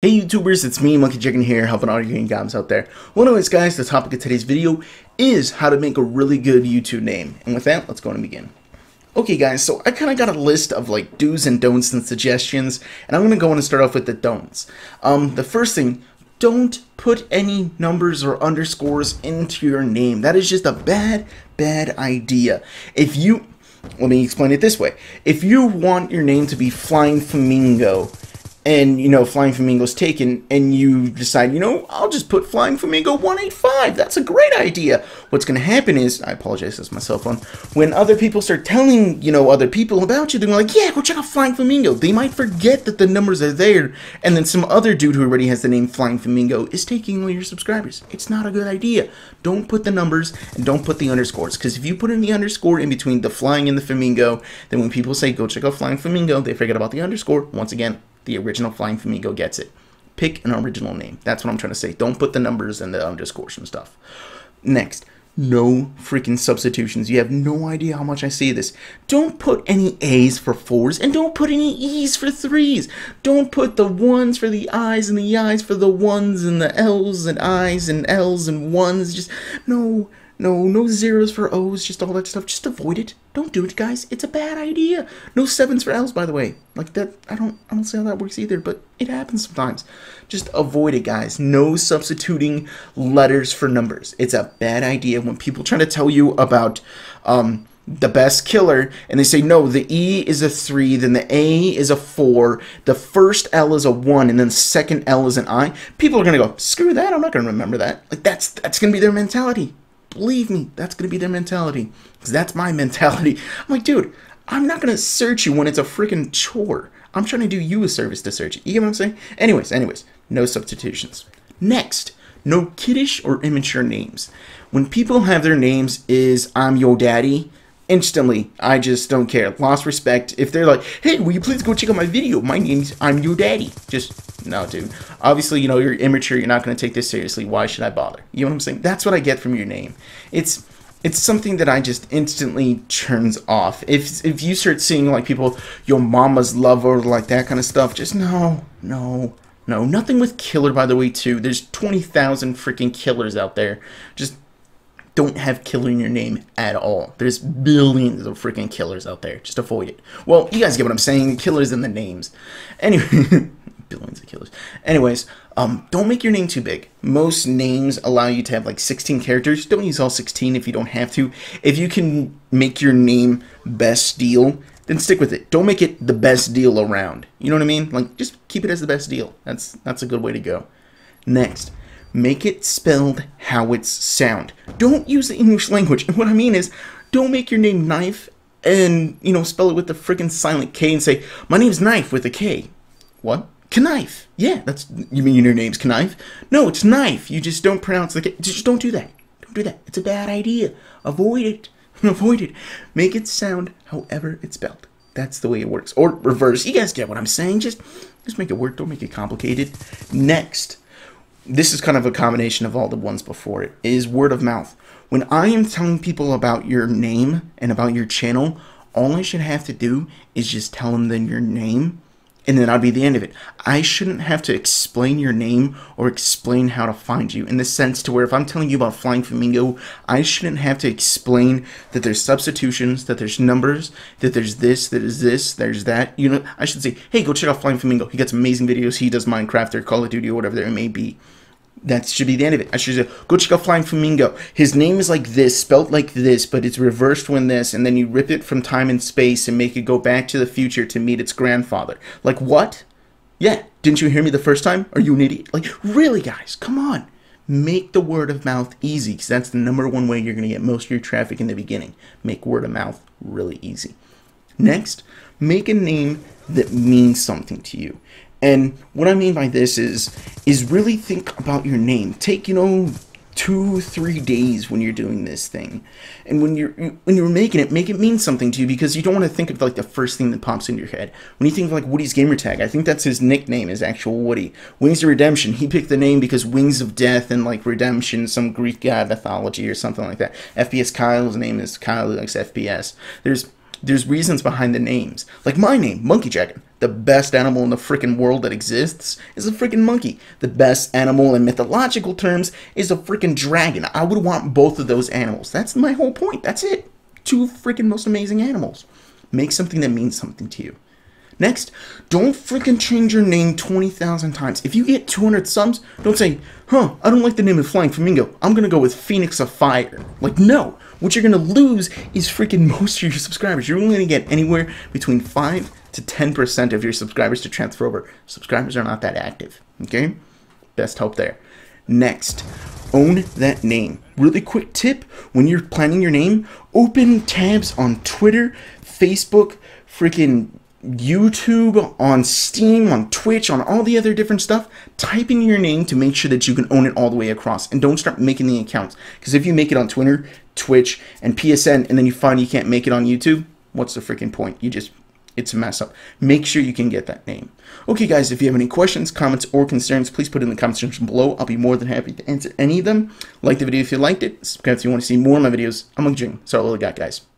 Hey YouTubers, it's me, Monkey Chicken here, helping all you game guys out there. Well anyways guys, the topic of today's video is how to make a really good YouTube name. And with that, let's go and begin. Okay guys, so I kind of got a list of like do's and don'ts and suggestions, and I'm going to go in and start off with the don'ts. The first thing, don't put any numbers or underscores into your name. That is just a bad idea. Let me explain it this way. If you want your name to be Flying Flamingo, and, Flying Flamingo's taken, and you decide, I'll just put Flying Flamingo 185. That's a great idea. What's going to happen is, I apologize, that's my cell phone, when other people start telling, other people about you, they're like, yeah, go check out Flying Flamingo. They might forget that the numbers are there, and then some other dude who already has the name Flying Flamingo is taking all your subscribers. It's not a good idea. Don't put the numbers, and don't put the underscores, because if you put in the underscore in between the Flying and the Flamingo, then when people say, go check out Flying Flamingo, they forget about the underscore. Once again, the original Flying Flamingo gets it. Pick an original name. That's what I'm trying to say. Don't put the numbers and the underscores and stuff. Next, no freaking substitutions. You have no idea how much I see this. Don't put any A's for 4s, and don't put any E's for 3s. Don't put the 1s for the I's and the I's for the 1s and the L's and I's and L's and 1s. Just no zeros for O's, just all that stuff. Just avoid it. Don't do it, guys. It's a bad idea. No 7s for L's, by the way. Like that, I don't see how that works either, but it happens sometimes. Just avoid it, guys. No substituting letters for numbers. It's a bad idea when people try to tell you about the best killer, and they say, no, the E is a 3, then the A is a 4, the first L is a 1, and then the second L is an I. People are going to go, screw that, I'm not going to remember that. Like, that's going to be their mentality. Believe me, that's going to be their mentality. Because that's my mentality. I'm like, dude, I'm not going to search you when it's a freaking chore. I'm trying to do you a service to search it. You get what I'm saying? Anyways, no substitutions. Next, no kiddish or immature names. When people have their names is I'm your daddy, instantly, I just don't care. Lost respect. If they're like, hey, will you please go check out my video? My name's I'm your daddy. Just, no, dude. Obviously, you're immature. You're not going to take this seriously. Why should I bother? You know what I'm saying? That's what I get from your name. It's something that I just instantly turns off. If you start seeing, like, people, your mama's lover, like that kind of stuff, just no. Nothing with killer, by the way, too. There's 20,000 freaking killers out there. Just don't have killer in your name at all. There's billions of freaking killers out there. Just avoid it. Well, you guys get what I'm saying. Killers in the names. Anyway, billions of killers. Anyways, don't make your name too big. Most names allow you to have like 16 characters. Don't use all 16 if you don't have to. If you can make your name best deal, then stick with it. Don't make it the best deal around. You know what I mean? Like, just keep it as the best deal. That's a good way to go. Next, make it spelled how it's sound. Don't use the English language. And what I mean is, don't make your name Knife and, spell it with the freaking silent K and say, my name's Knife with a K. What? Knife. Yeah, you mean your name's Knife? No, it's Knife. You just don't pronounce the K. Just don't do that. Don't do that. It's a bad idea. Avoid it. Avoid it. Make it sound however it's spelled. That's the way it works. Or reverse. You guys get what I'm saying. Just make it work. Don't make it complicated. Next. This is kind of a combination of all the ones before it, is word of mouth. When I am telling people about your name and about your channel, all I should have to do is just tell them then your name, and then that'll be the end of it. I shouldn't have to explain your name or explain how to find you, in the sense to where if I'm telling you about Flying Flamingo, I shouldn't have to explain that there's substitutions, that there's numbers, that there's this, there's that. I should say, hey, go check out Flying Flamingo. He gets amazing videos. He does Minecraft or Call of Duty or whatever it may be. That should be the end of it. I should say, go check out Flying Flamingo. His name is like this, spelt like this, but it's reversed when this, and then you rip it from time and space and make it go back to the future to meet its grandfather. Like, what? Yeah, didn't you hear me the first time? Are you an idiot? Like, really, guys? Come on. Make the word of mouth easy, because that's the #1 way you're going to get most of your traffic in the beginning. Make word of mouth really easy. Next, make a name that means something to you. And what I mean by this is really think about your name. Take, 2-3 days when you're doing this thing. And when you're making it, make it mean something to you, because you don't want to think of like the first thing that pops into your head. When you think of like Woody's gamertag, I think that's his nickname, his actual Woody. Wings of Redemption, he picked the name because Wings of Death and like Redemption, some Greek god mythology or something like that. FPS Kyle's name is Kyle, who likes FPS. There's There's reasons behind the names. Like my name, Monkey Dragon. The best animal in the freaking world that exists is a freaking monkey. The best animal in mythological terms is a freaking dragon. I would want both of those animals. That's my whole point. That's it. Two freaking most amazing animals. Make something that means something to you. Next, don't freaking change your name 20,000 times. If you get 200 subs, don't say, I don't like the name of Flying Flamingo. I'm going to go with Phoenix of Fire. Like, no. What you're going to lose is freaking most of your subscribers. You're only going to get anywhere between 5 to 10% of your subscribers to transfer over. Subscribers are not that active. Okay? Best help there. Next, own that name. Really quick tip, when you're planning your name, open tabs on Twitter, Facebook, freaking YouTube, on Steam, on Twitch, on all the other different stuff. Type in your name to make sure that you can own it all the way across, and don't start making the accounts, because if you make it on Twitter, Twitch, and PSN, and then you find you can't make it on YouTube, what's the freaking point? It's a mess up. Make sure you can get that name. Okay guys, if you have any questions, comments, or concerns, please put it in the comment section below. I'll be more than happy to answer any of them. Like the video if you liked it, subscribe if you want to see more of my videos. I'm MonkeyDragon. That's all I got, guys.